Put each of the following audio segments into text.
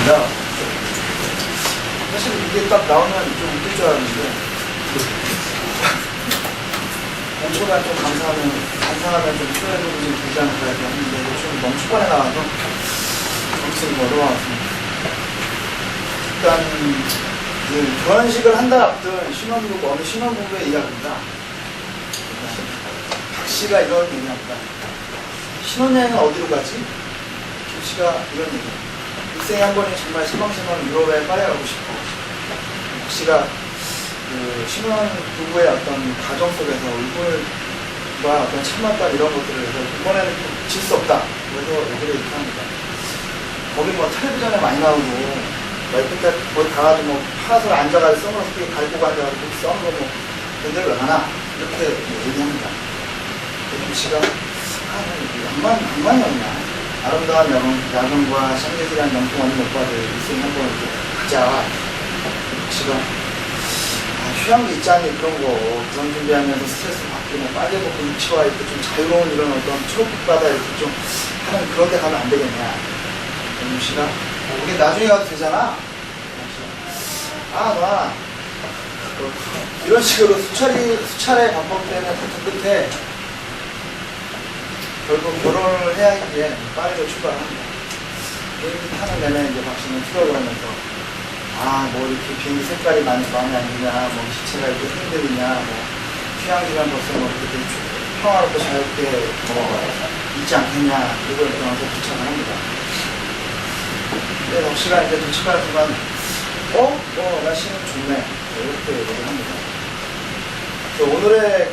있습니다. 사실 이게 딱 나오면 좀 웃길 줄 알았는데, 멈춰가 좀 감상하면 좀 수혜도 좀 되지 않을까 했는데, 좀 너무 초반에 나와서 좀 어려워왔습니다. 일단, 결혼식을 한 달 앞둔 신혼부부, 어느 신혼부부의 이야기입니다. 박 씨가 이런 얘기합니다. 신혼여행은 어디로 가지? 김 씨가 이런 얘기합니다. 일생에 한 번이 정말 시방시방 유럽에 파리 가고 싶어. 박 씨가 신혼부부의 어떤 가정 속에서 얼굴과 어떤 참맛과 이런 것들을 해서 이번에는 질 수 없다. 그래서 얘기를 이렇게 합니다. 거기 뭐 텔레비전에 많이 나오고 그때 거기 가가지고 뭐 파라솔 앉아가지고 선글라스 갈고 앉아가지고 써는 거 뭐 근데 왜 하나 이렇게 얘기합니다. 김 씨가 낭만이었냐? 아름다운 야경과 샹리즈란 명품 언니 오빠들 일생에 한 번 이렇게 가자. 김 씨가 휴양지 있잖니 그런 거 그런 준비하면서 스트레스 받고 뭐 빨리 먹고 유치와 이렇게 좀 자유로운 이런 어떤 트로픽 바다 이렇게 좀 하는 그런 데 가면 안 되겠냐? 김 씨가 우리 나중에 가도 되잖아. 나 이런 식으로 수차례 반복되는 그 끝에 결국 결혼을 해야 하기에 파리로 출발합니다. 비행기 타는 내내 이제 박 씨는 투덜거리면서 뭐 이렇게 비행기 색깔이 마음에 안 드냐, 뭐 시체가 이렇게 흔들리냐, 뭐 휴양지간 벌써 뭐 이렇게 평화롭고 자유롭게 있지 않겠냐, 이걸 이러면서 도착을 합니다. 근데 박 씨가 이제 도착하는 순간 날씨는 좋네. 이렇게 얘기를 합니다. 오늘의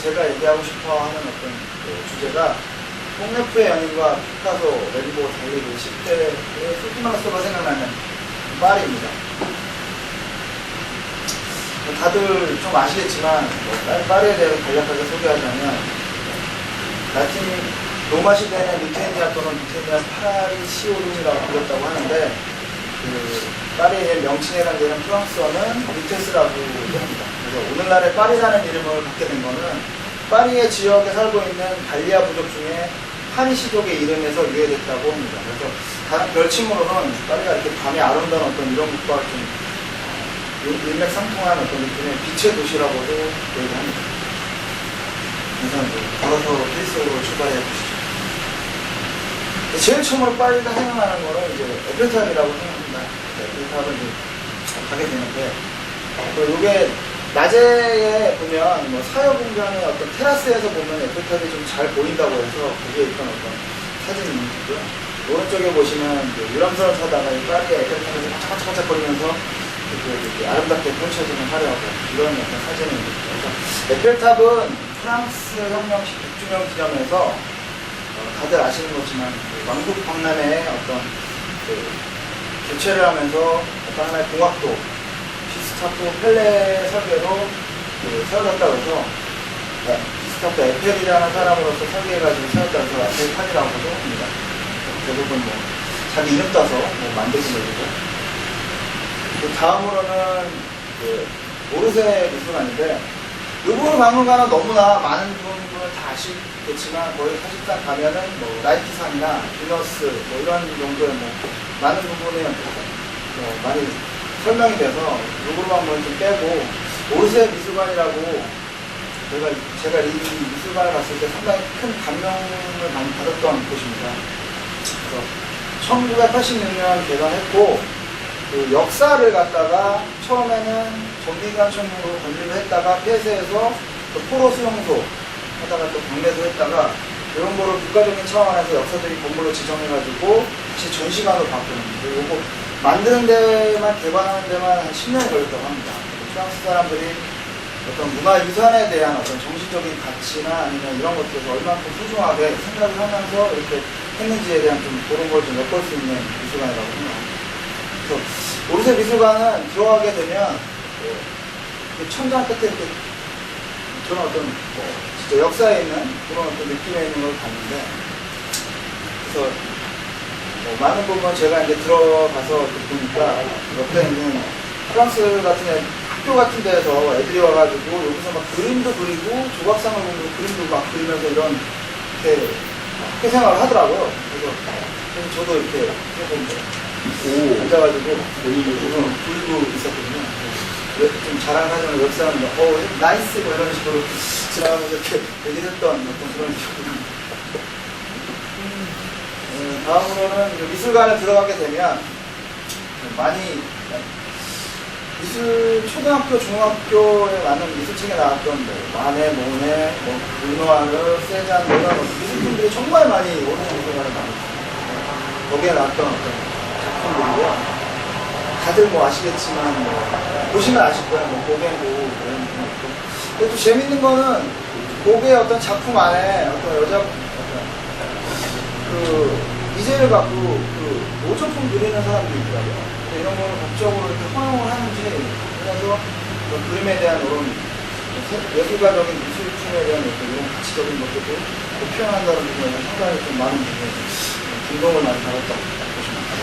제가 얘기하고 싶어 하는 어떤 주제가 뽕네프의 연인과 피카소, 레리보 달리기 10대의 소기망스가 생각나는 파리입니다. 다들 좀 아시겠지만, 파리에 대해 간략하게 소개하자면, 라틴 로마 시대에는 루테니아 또는 루테니아 파리시오룸이라고 불렸다고 하는데, 파리의 명칭에 해당되는 프랑스어는 루테스라고 합니다. 그래서 오늘날의 파리라는 이름을 갖게 된 것은 파리의 지역에 살고 있는 갈리아 부족 중에 파리시족의 이름에서 유래됐다고 합니다. 그래서 다른 별칭으로는 파리가 이렇게 밤에 아름다운 어떤 이런 것과 좀 일맥상통한 어떤 느낌의 빛의 도시라고도 얘기합니다. 그래서 걸어서 필수로 출발해 보시죠. 제일 처음으로 파리가 생각나는 거는 이제 에펠탑이라고 생각합니다. 에펠탑을 이제 가게 되는데, 이게 낮에 보면 뭐 사회공장의 어떤 테라스에서 보면 에펠탑이 좀 잘 보인다고 해서 거기에 있던 어떤 사진이 있고요. 오른쪽에 보시면 유람선을 타다가 파리의 에펠탑에서 반짝반짝거리면서 이렇게 아름답게 펼쳐지는 화려하고 이런 어떤 사진이 있습니다. 그래서 에펠탑은 프랑스 혁명 100주년 기념해서 다들 아시는 것지만 왕국 박람회의 어떤 개최를 하면서 어떤 하나의 공학도 비스타프 펠레 설계로 세워졌다고 해서 비스타프 에펠이라는 사람으로서 설계해가지고 세웠다고 해서 에펠탑이라고도 합니다. 대부분 뭐 자기 이름 따서 만들긴 해주고, 그 다음으로는 오르세 미술관인데, 이 부분 박물관은 너무나 많은 부분을 다 아시겠지만 거의 사실상 가면은 나이키산이나 비너스 이런 정도의 많은 부분이 많이 설명이 돼서 이 부분만 좀 빼고, 오르세 미술관이라고 제가 이 미술관을 갔을 때 상당히 큰 감명을 많이 받았던 곳입니다. 그래서 1986년 개관했고, 그 역사를 갖다가 처음에는 정비관청으로 건립을 했다가 폐쇄해서 포로 수용소 하다가 또 경매도 했다가 이런 거를 국가적인 차원에서 역사적인 건물로 지정해가지고 다시 전시관으로 바꾸는데, 요거 만드는 데만 개관하는 데만 한 10년이 걸렸다고 합니다. 프랑스 사람들이 어떤 문화유산에 대한 어떤 정신적인 가치나 아니면 이런 것들을 얼마큼 소중하게 생각을 하면서 이렇게 했는지에 대한 좀 그런 걸 좀 엿볼 수 있는 미술관이라고 생각합니다. 그래서 오르세 미술관은 들어가게 되면 천장 끝에 이렇게 그런 어떤 진짜 역사에 있는 그런 어떤 느낌에 있는 걸 봤는데, 그래서 많은 부분 제가 이제 들어가서 보니까 옆에 있는 프랑스 같은 학교 같은 데에서 애들이 와가지고 여기서 막 그림도 그리고 조각상을 보고 그림도 막 그리면서 이런 이렇게 학교 생활을 하더라고요. 그래서 저도 이렇게 해보면 앉아가지고 부르고 있었거든요. 좀 자랑하자면 옆 사람이 나이스 뭐 이런 식으로 지나가면서 이렇게 얘기를 했던 어떤 그런 기억이 납니다. 다음으로는 미술관에 들어가게 되면 많이 미술 초등학교, 중학교에 맞는 미술책에 나왔던 마네, 모네, 르누아르, 세잔 이런 미술품들이 정말 많이 오는 미술관에 나왔어요. 거기에 나왔던 어떤 작품들이고요. 다들 뭐 아시겠지만 보시면 아실 거예요. 고개고 이런 것도. 근데 또 재밌는 거는 고개의 어떤 작품 안에 어떤 여자 이제를 갖고 모조품 그리는 사람도 있더라고요. 이런 거를 법적으로 이렇게 허용을 하는지, 그래서 그림에 대한 이런 예술가적인 미술품에 대한 이런 가치적인 것들도 표현한다는 부분에 상당히 좀 많은 부분에 감동을 많이 받았다고 보시면 됩니다.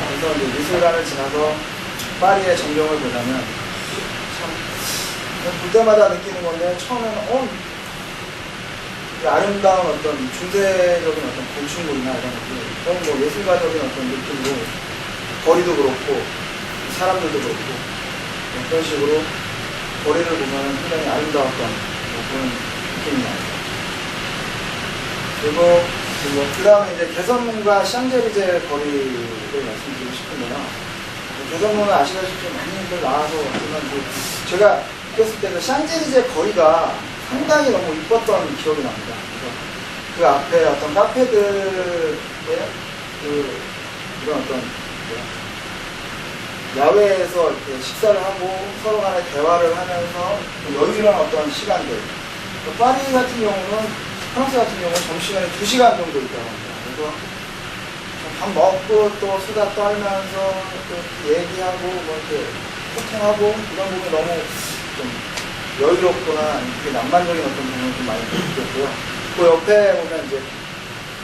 그래서 이제 미술관을 지나서 파리의 전경을 보자면 참 볼 때마다 느끼는 건데, 처음에는 아름다운 어떤 중세적인 어떤 건축물이나 이런 것들, 뭐 예술가적인 어떤 느낌으로 거리도 그렇고 사람들도 그렇고 그런 식으로 거리를 보면 굉장히 아름다웠던 그런 느낌이 나요. 그리고 그 다음에 이제 개선문과 샹젤리제 거리를 말씀드리고 싶은데요. 개선문은 아시다시피 많이들 나와서 왔지만 제가 느꼈을 때 그 샹젤리제 거리가 상당히 너무 이뻤던 기억이 납니다. 그래서 그 앞에 어떤 카페들의 이런 어떤 야외에서 이렇게 식사를 하고 서로 간에 대화를 하면서 여유로운 어떤 시간들. 파리 같은 경우는, 프랑스 같은 경우는 점심시간에 2시간 정도 있다고 합니다. 그래서 밥 먹고 또 수다 떨면서 또 얘기하고 뭐 이렇게 소통하고 이런 부분이 너무 좀 여유롭거나 되게 낭만적인 어떤 부분을 좀 많이 느꼈고요. 그 옆에 보면 이제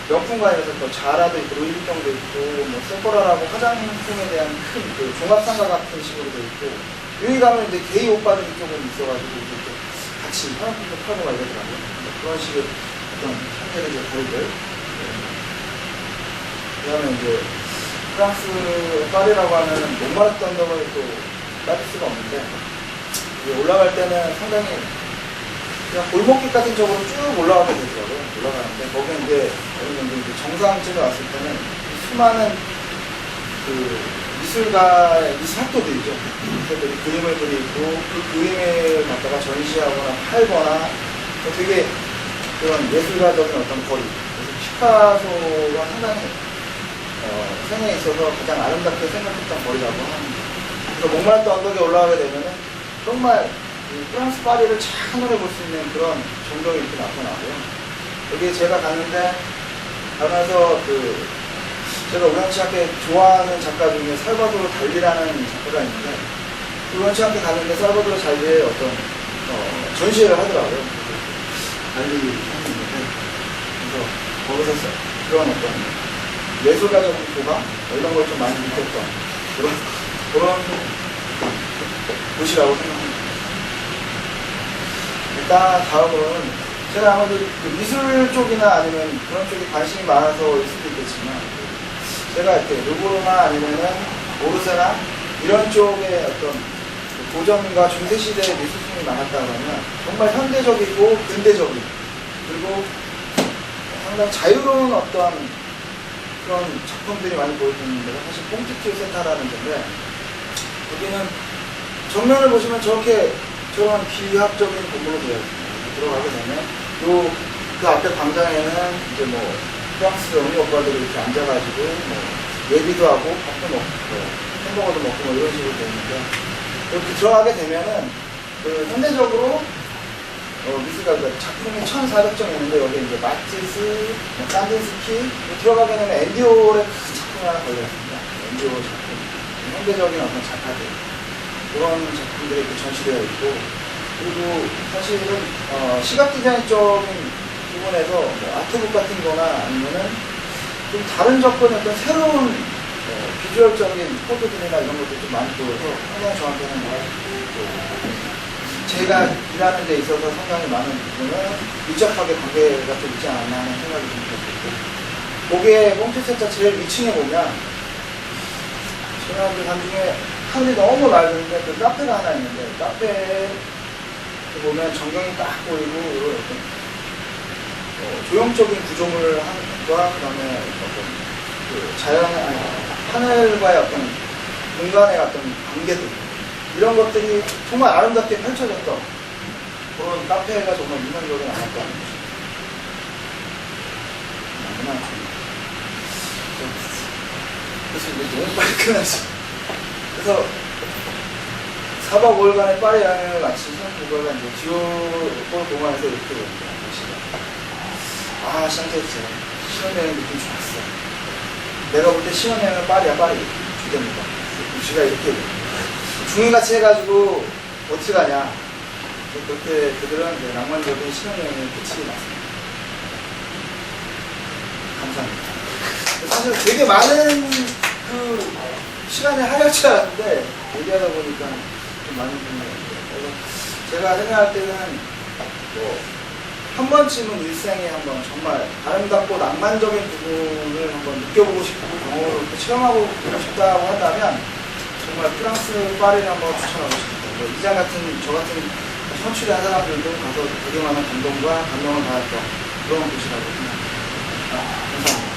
명품관에서 또 자라도 있고 루이비통도 있고 뭐 세포라라고 화장품에 대한 큰 종합상가 같은 식으로 되어 있고, 여기 가면 이제 게이 오빠들 이쪽은 있어가지고 이렇게 같이 화장품도 팔고 막 이러더라고요. 그런 식의 어떤 상대적인 거리들. 그 다음에 이제 프랑스 파리라고 하면 몽마르트 언덕을 또 빠질 수가 없는데, 올라갈 때는 상당히 그냥 골목길 같은 쪽으로 쭉 올라가게 되더라고요. 올라가는데 거기에 이제 어느 정도 이제 정상쯤에 왔을 때는 수많은 미술가의 미술학도들이죠. 그들이 그림을 그리고 그 그림을 갖다가 전시하거나 팔거나 되게 그런 예술가적인 어떤 거리. 그래서 피카소가 상당히 생애에 있어서 가장 아름답게 생각했던 거리라고 합니다. 그래서 몽마르트 언덕에 올라가게 되면은 정말 프랑스 파리를 한눈에 볼 수 있는 그런 전경이 이렇게 나타나고요. 여기 제가 가면서 제가 우연치 않게 좋아하는 작가 중에 살바도르 달리라는 작가가 있는데, 우연치 않게 갔는데 살바도르 달리의 어떤 전시회를 하더라고요. 달리 하는데, 그래서 거기서 그런 어떤 예술가적인 교감 이런 걸 좀 많이 느꼈던 그런 곳이라고 생각합니다. 일단 다음은 제가 아무래도 미술 쪽이나 아니면 그런 쪽에 관심이 많아서일 수도 있겠지만, 제가 이렇게 루브르나 아니면은 오르세나 이런 쪽에 어떤 고전과 중세시대의 미술품이 나왔다 그러면 정말 현대적이고 근대적인, 그리고 상당히 자유로운 어떤 그런 작품들이 많이 보여지는 데가 사실 뽕티튜 센터라는 데인데, 여기는 정면을 보시면 저런 비합적인 건물로 되어 있습니다. 들어가게 되면 그 앞에 광장에는 이제 뭐 프랑스 어미 오빠들이 이렇게 앉아가지고 뭐 예비도 하고 밥도 먹고 햄버거도 먹고 뭐 이런 식으로 되는데, 이렇게 들어가게 되면은 현대적으로 미술가 작품이 1,400점 있는데, 여기 이제 마티스, 칸딘스키 들어가게 되면 앤디올의 큰 작품이 하나 걸려있습니다. 앤디올 작품, 현대적인 어떤 작가들. 그런 작품들이 이렇게 전시되어 있고, 그리고 사실은 시각 디자인 쪽인 부분에서 뭐 아트북 같은 거나 아니면은 좀 다른 접근의 어떤 새로운 비주얼적인 포토들이나 이런 것도 좀 많이 보여서 상당히 저한테는 제가 일하는 데 있어서 상당히 많은 부분은 밀접하게 관계가 좀 있지 않았나 하는 생각이 좀 들었고, 거기에 뽕티센터 제일 위층에 보면 제가 간 중에 하늘이 너무 맑은데 그 카페가 하나 있는데 카페에 보면 전경이 딱 보이고 어떤 조형적인 구조물 한과 그다음에 어떤 그 자연 아니 하늘과의 어떤 공간의 어떤 관계들 이런 것들이 정말 아름답게 펼쳐졌던 그런 카페가 정말 인상적이 남았다는 것이죠. 그래서 이제 너무 빨리 끝났어. 그래서 4박 5일간의 파리 여행을 마치고 그거가 이제 디오폴 공항에서 이렇게 옵니다. 아, 샹제이체. 신혼여행 느낌 좋았어. 내가 볼 때 신혼여행은 파리야, 파리. 주됩니다. 우리가 이렇게 중행같이 해가지고 어떻게 가냐. 그렇게 그들은 이제 낭만적인 신혼여행을 끝이 났습니다. 감사합니다. 사실 되게 많은 그 시간을 할애할 줄 알았는데 얘기하다 보니까 좀 많은 분이 그래서 제가 생각할 때는 뭐 한 번쯤은 일생에 한번 정말 아름답고 낭만적인 부분을 한번 느껴보고 싶고 경험을 체험하고 싶다고 한다면 정말 프랑스 파리를 한번 추천하고 싶습니다. 뭐 이장 같은 저 같은 선출한 사람들도 가서 되게 많은 감동과 감명을 받았던 그런 곳이라고 생각합니다. 감사합니다.